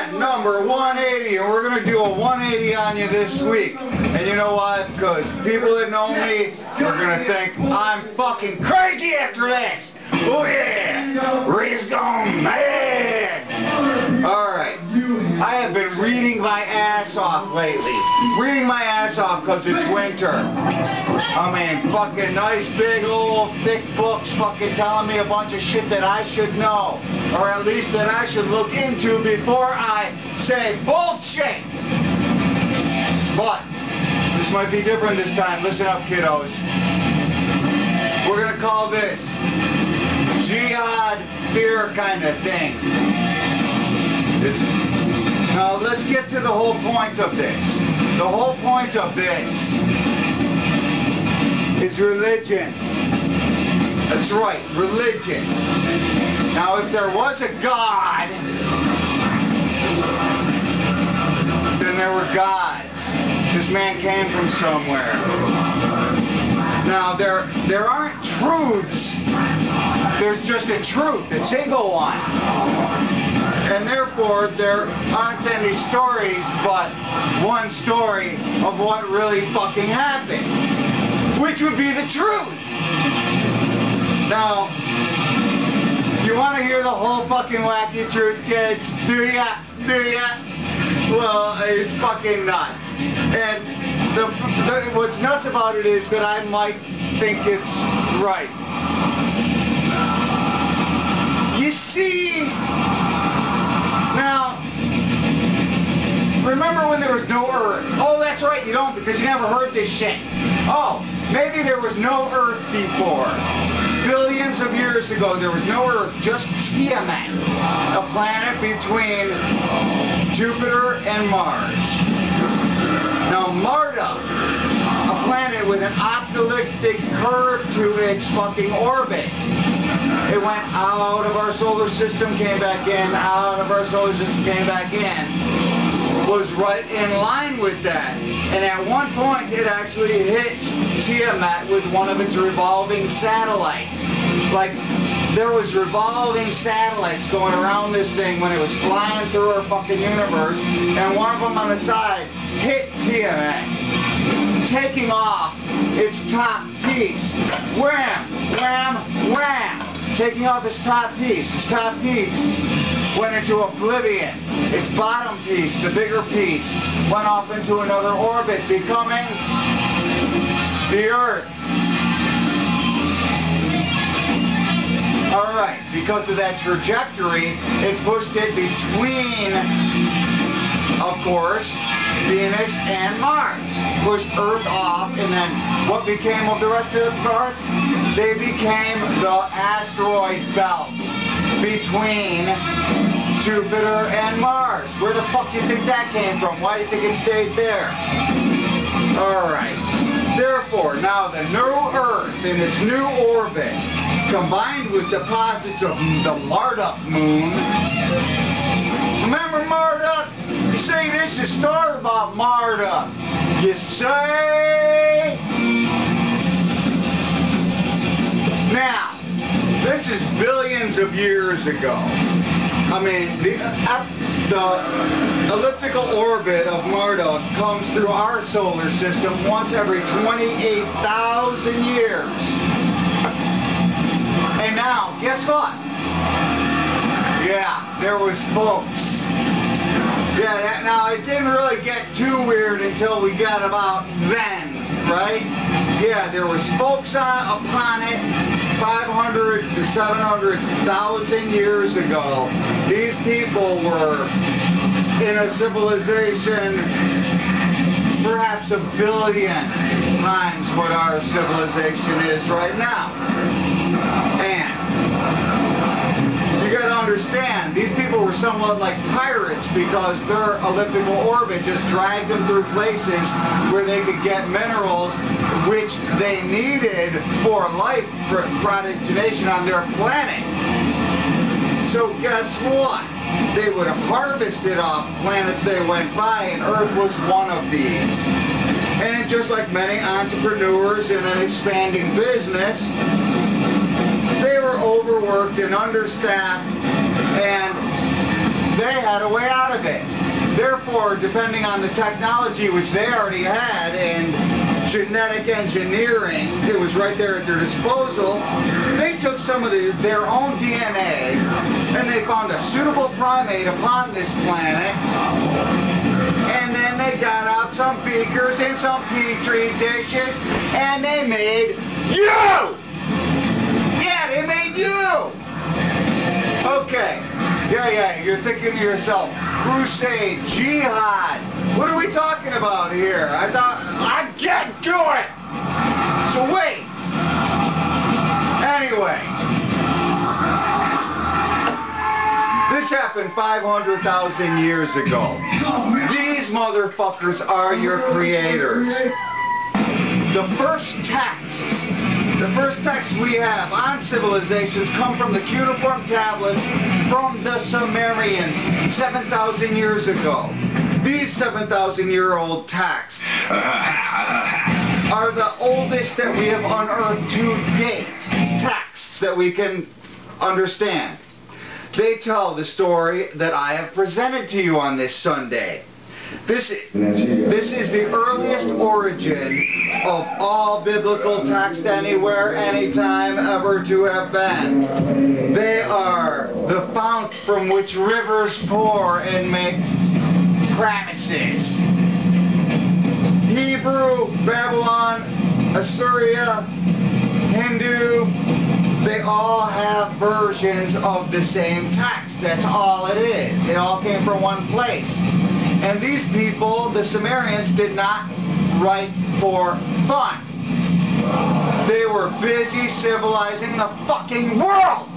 Number 180, and we're going to do a 180 on you this week. And you know what? Because people that know me are going to think I'm fucking crazy after this. Oh yeah! Ray's gone mad! Alright. I have been reading my ass off lately. Reading my ass off because it's winter. I mean, fucking nice big old thick books fucking telling me a bunch of shit that I should know. Or at least that I should look into before I say bullshit! But, this might be different this time. Listen up, kiddos. We're gonna call this jihad fear kind of thing. Now let's get to the whole point of this. The whole point of this is religion. That's right, religion. Now if there was a God, then there were gods. This man came from somewhere. Now there aren't truths. There's just a truth, a single one. And therefore, there aren't any stories, but one story of what really fucking happened, which would be the truth. Now, if you want to hear the whole fucking wacky truth, kids, do ya? Well, it's fucking nuts. And what's nuts about it is that I might think it's right. You see, now, remember when there was no Earth? Oh, that's right, you don't, because you never heard this shit. Oh, maybe there was no Earth before. Billions of years ago, there was no Earth, just Tiamat, a planet between Jupiter and Mars. Now, Marduk, a planet with an optical curve to its fucking orbit. It went out of our solar system, came back in, out of our solar system, came back in. Was right in line with that. And at one point, it actually hit Tiamat with one of its revolving satellites. Like, there was revolving satellites going around this thing when it was flying through our fucking universe, and one of them on the side hit Tiamat, taking off its top piece. Wham! Wham! Wham! Taking off its top piece. Its top piece went into oblivion. Its bottom piece, the bigger piece, went off into another orbit, becoming the Earth. Alright, because of that trajectory, it pushed it between, of course, Venus and Mars. Pushed Earth off, and then what became of the rest of the parts? They became the asteroid belt between Jupiter and Mars. Where the fuck do you think that came from? Why do you think it stayed there? Alright. Therefore, now the new Earth in its new orbit, combined with deposits of the Marduk moon. Remember Marduk? You say this is a story about Marduk. You say? Now, this is billions of years ago. I mean, the elliptical orbit of Marduk comes through our solar system once every 28,000 years. And now, guess what? Yeah, there was folks. Yeah, now it didn't really get too weird until we got about then, right? Yeah, there was folks on a planet 500 to 700,000 years ago. These people were in a civilization perhaps a billion times what our civilization is right now. And you got to understand, these people were somewhat like pirates because their elliptical orbit just dragged them through places where they could get minerals which they needed for life proliferation on their planet. So guess what? They would harvest it off planets they went by, and Earth was one of these. And just like many entrepreneurs in an expanding business, they were overworked and understaffed, and they had a way out of it. Therefore, depending on the technology which they already had and genetic engineering, it was right there at their disposal, they took some of their own DNA and they found a suitable primate upon this planet, and then they got out some beakers and some petri dishes and they made you! Yeah, they made you! Okay. Yeah, you're thinking to yourself, crusade, jihad. What are we talking about here? I thought, I can't do it! So wait. Anyway. This happened 500,000 years ago. These motherfuckers are your creators. The first texts we have on civilizations come from the cuneiform tablets from the Sumerians 7,000 years ago. These 7,000-year-old texts are the oldest that we have unearthed to date, texts that we can understand. They tell the story that I have presented to you on this Sunday. This is the earliest origin of all biblical text anywhere, anytime, ever to have been. They are the fount from which rivers pour and make promises. Hebrew, Babylon, Assyria, Hindu, they all have versions of the same text. That's all it is. It all came from one place. And these people, the Sumerians, did not write for fun. They were busy civilizing the fucking world.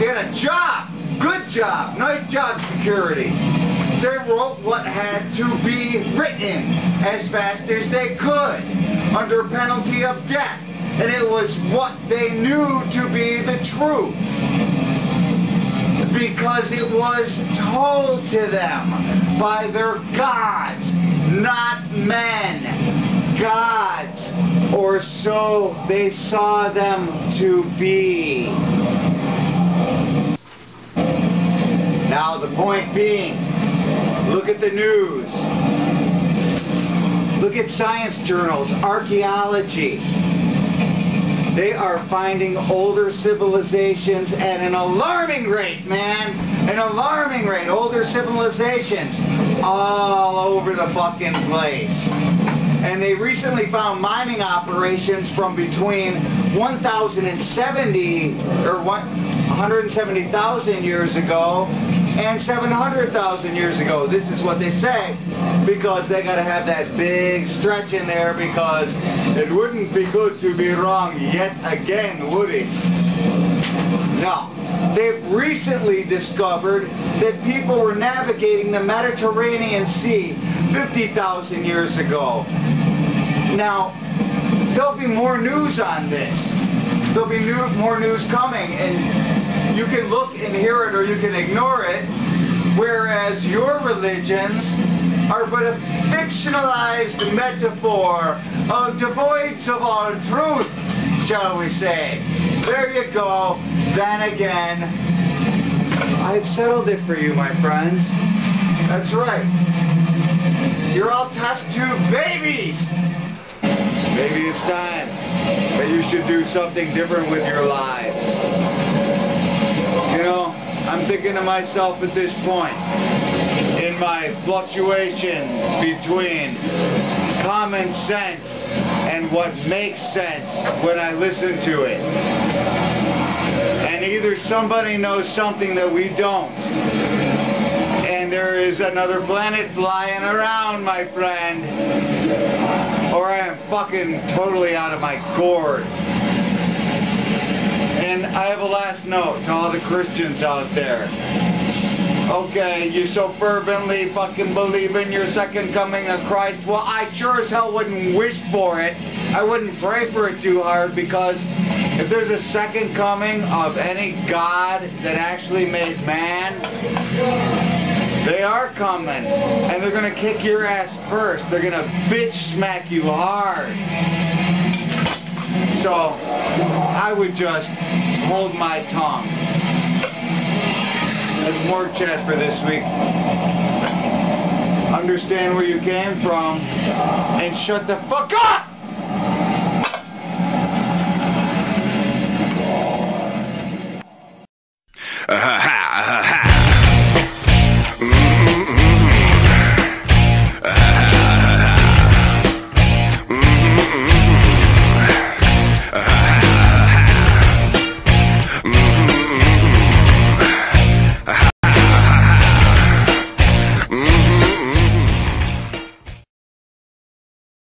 They had a job. Good job. Nice job security. They wrote what had to be written as fast as they could under penalty of death. And it was what they knew to be the truth. Because it was told to them by their gods, not men. Gods, or so they saw them to be. Now the point being, look at the news. Look at science journals, archaeology. They are finding older civilizations at an alarming rate, man. An alarming rate. Older civilizations all over the fucking place. And they recently found mining operations from between 1,070 or 170,000 years ago and 700,000 years ago. This is what they say, because they got to have that big stretch in there, because it wouldn't be good to be wrong yet again, would it? No. They've recently discovered that people were navigating the Mediterranean Sea 50,000 years ago. Now, there'll be more news on this. There'll be more news coming, and you can look and hear it or you can ignore it, whereas your religions are but a fictionalized metaphor of devoid of all truth, shall we say. There you go. Then again, I've settled it for you, my friends. That's right. You're all test tube babies. Maybe it's time that you should do something different with your lives. You know, I'm thinking to myself at this point, in my fluctuation between common sense and what makes sense when I listen to it. And either somebody knows something that we don't, and there is another planet flying around, my friend, or I am fucking totally out of my gourd. And I have a last note to all the Christians out there. Okay, you so fervently fucking believe in your second coming of Christ. Well, I sure as hell wouldn't wish for it. I wouldn't pray for it too hard, because if there's a second coming of any God that actually made man, they are coming. And they're going to kick your ass first. They're going to bitch smack you hard. So, I would just hold my tongue. That's Morgue Chat for this week. Understand where you came from and shut the fuck up!